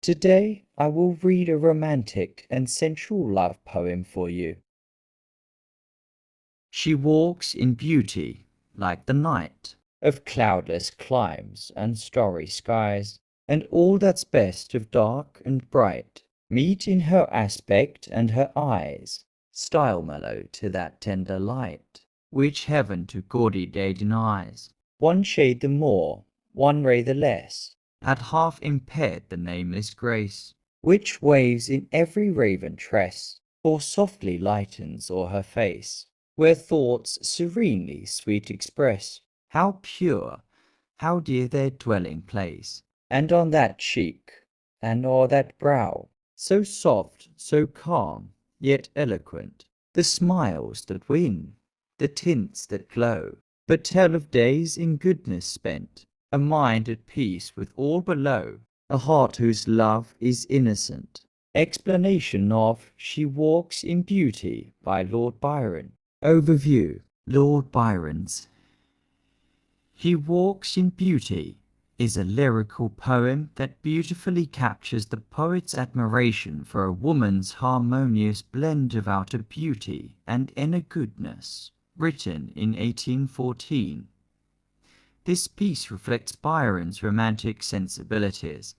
Today I will read a romantic and sensual love poem for you. She walks in beauty like the night of cloudless climes and starry skies, and all that's best of dark and bright meet in her aspect and her eyes, style mellow to that tender light which heaven to gaudy day denies. One shade the more, one ray the less, had half impaired the nameless grace which waves in every raven tress, or softly lightens o'er her face, where thoughts serenely sweet express how pure, how dear their dwelling place. And on that cheek, and o'er that brow, so soft, so calm, yet eloquent, the smiles that win, the tints that glow, but tell of days in goodness spent, a mind at peace with all below, a heart whose love is innocent. Explanation of She Walks in Beauty by Lord Byron. Overview. Lord Byron's He Walks in Beauty is a lyrical poem that beautifully captures the poet's admiration for a woman's harmonious blend of outer beauty and inner goodness, written in 1814. This piece reflects Byron's romantic sensibilities,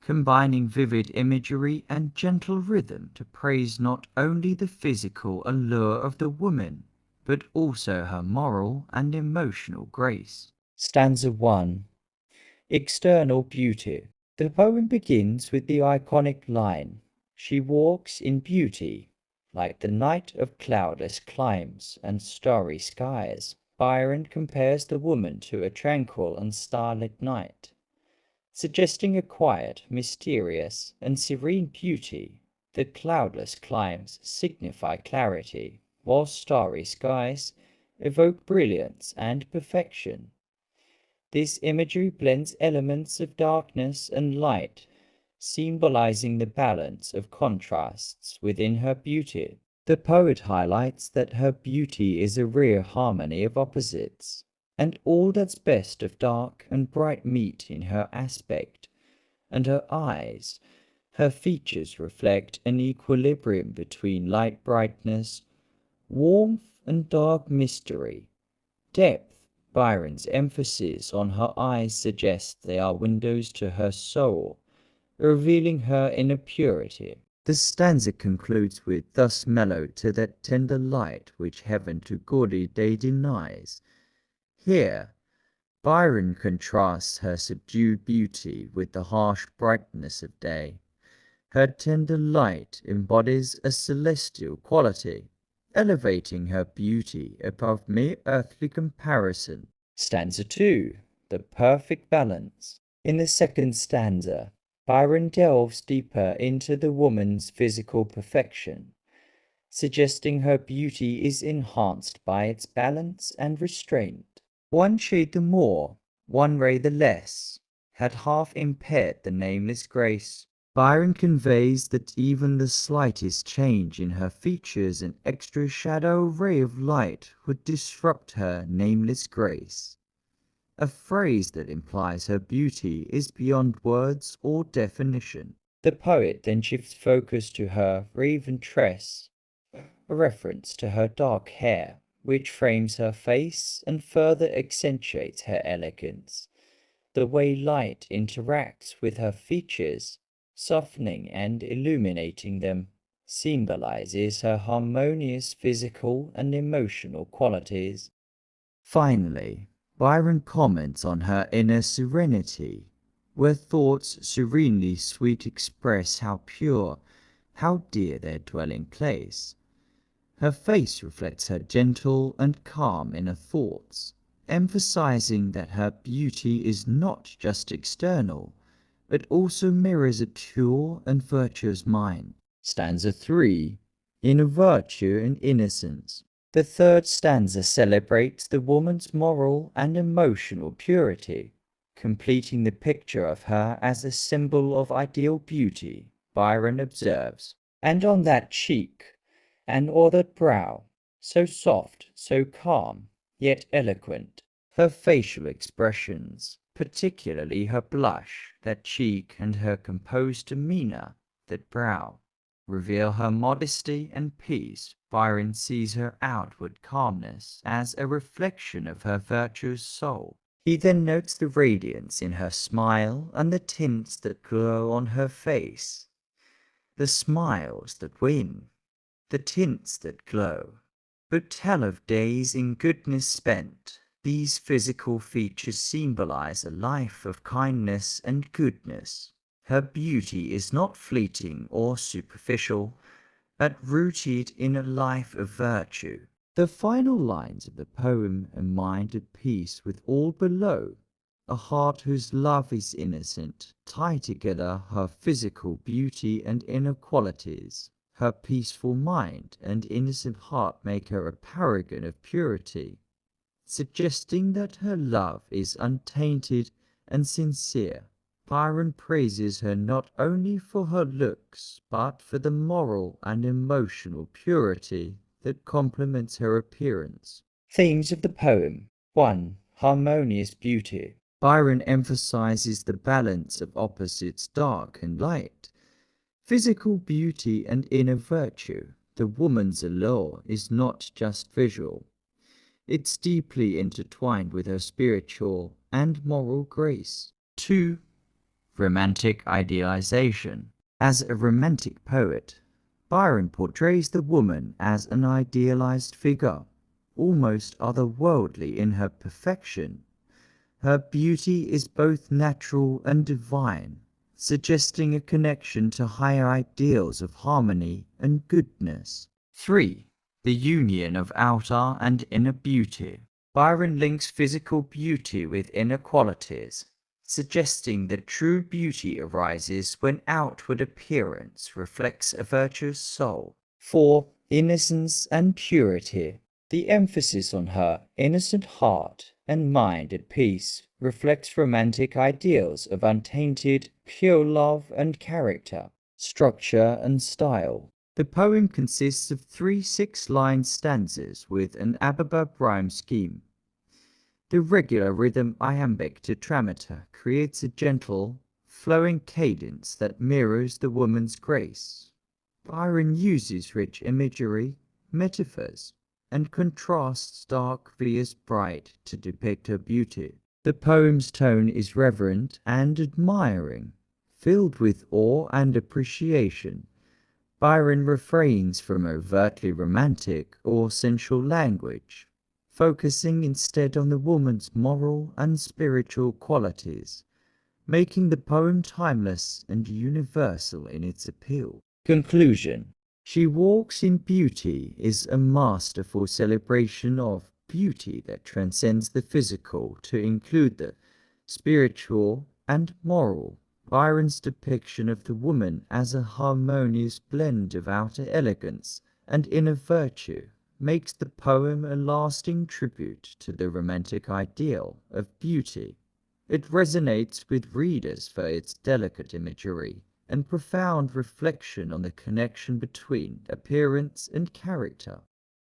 combining vivid imagery and gentle rhythm to praise not only the physical allure of the woman, but also her moral and emotional grace. Stanza 1. External Beauty. The poem begins with the iconic line, "She walks in beauty, like the night of cloudless climes and starry skies." Byron compares the woman to a tranquil and starlit night, suggesting a quiet, mysterious, and serene beauty. The cloudless climes signify clarity, while starry skies evoke brilliance and perfection. This imagery blends elements of darkness and light, symbolizing the balance of contrasts within her beauty. The poet highlights that her beauty is a rare harmony of opposites, and all that's best of dark and bright meet in her aspect and her eyes. Her features reflect an equilibrium between light brightness, warmth, and dark mystery. Depth. Byron's emphasis on her eyes suggests they are windows to her soul, revealing her inner purity. The stanza concludes with, "Thus mellow to that tender light which heaven to gaudy day denies." Here, Byron contrasts her subdued beauty with the harsh brightness of day. Her tender light embodies a celestial quality, elevating her beauty above mere earthly comparison. Stanza 2. The perfect balance. In the second stanza, Byron delves deeper into the woman's physical perfection, suggesting her beauty is enhanced by its balance and restraint. One shade the more, one ray the less, had half impaired the nameless grace. Byron conveys that even the slightest change in her features, an extra shadow ray of light, would disrupt her nameless grace. A phrase that implies her beauty is beyond words or definition. The poet then shifts focus to her raven tress, a reference to her dark hair, which frames her face and further accentuates her elegance. The way light interacts with her features, softening and illuminating them, symbolizes her harmonious physical and emotional qualities. Finally, Byron comments on her inner serenity, where thoughts serenely sweet express how pure, how dear their dwelling place. Her face reflects her gentle and calm inner thoughts, emphasizing that her beauty is not just external, but also mirrors a pure and virtuous mind. Stanza 3. Inner virtue and innocence. The third stanza celebrates the woman's moral and emotional purity, completing the picture of her as a symbol of ideal beauty. Byron observes, "And on that cheek, and o'er that brow, so soft, so calm, yet eloquent, her facial expressions particularly her blush, that cheek, and her composed demeanor, that brow, reveal her modesty and peace. Byron sees her outward calmness as a reflection of her virtuous soul. He then notes the radiance in her smile and the tints that glow on her face. The smiles that win, the tints that glow, but tell of days in goodness spent. These physical features symbolize a life of kindness and goodness. Her beauty is not fleeting or superficial, but rooted in a life of virtue. The final lines of the poem: a mind at peace with all below, a heart whose love is innocent, tie together her physical beauty and inner qualities. Her peaceful mind and innocent heart make her a paragon of purity, suggesting that her love is untainted and sincere. Byron praises her not only for her looks, but for the moral and emotional purity that complements her appearance. Themes of the poem. 1. Harmonious beauty. Byron emphasizes the balance of opposites, dark and light, physical beauty and inner virtue. The woman's allure is not just visual. It's deeply intertwined with her spiritual and moral grace. 2. Romantic idealization. As a romantic poet, Byron portrays the woman as an idealized figure, almost otherworldly in her perfection. Her beauty is both natural and divine, suggesting a connection to higher ideals of harmony and goodness. 3. The union of outer and inner beauty. Byron links physical beauty with inner qualities, suggesting that true beauty arises when outward appearance reflects a virtuous soul. 4. Innocence and purity. The emphasis on her innocent heart and mind at peace reflects romantic ideals of untainted, pure love and character, structure and style. The poem consists of 3 6-line stanzas with an ababa rhyme scheme. The regular rhythm iambic tetrameter creates a gentle, flowing cadence that mirrors the woman's grace. Byron uses rich imagery, metaphors, and contrasts dark vs bright to depict her beauty. The poem's tone is reverent and admiring, filled with awe and appreciation. Byron refrains from overtly romantic or sensual language, focusing instead on the woman's moral and spiritual qualities, making the poem timeless and universal in its appeal. Conclusion. She Walks in Beauty is a masterful celebration of beauty that transcends the physical to include the spiritual and moral. Byron's depiction of the woman as a harmonious blend of outer elegance and inner virtue makes the poem a lasting tribute to the romantic ideal of beauty. It resonates with readers for its delicate imagery and profound reflection on the connection between appearance and character.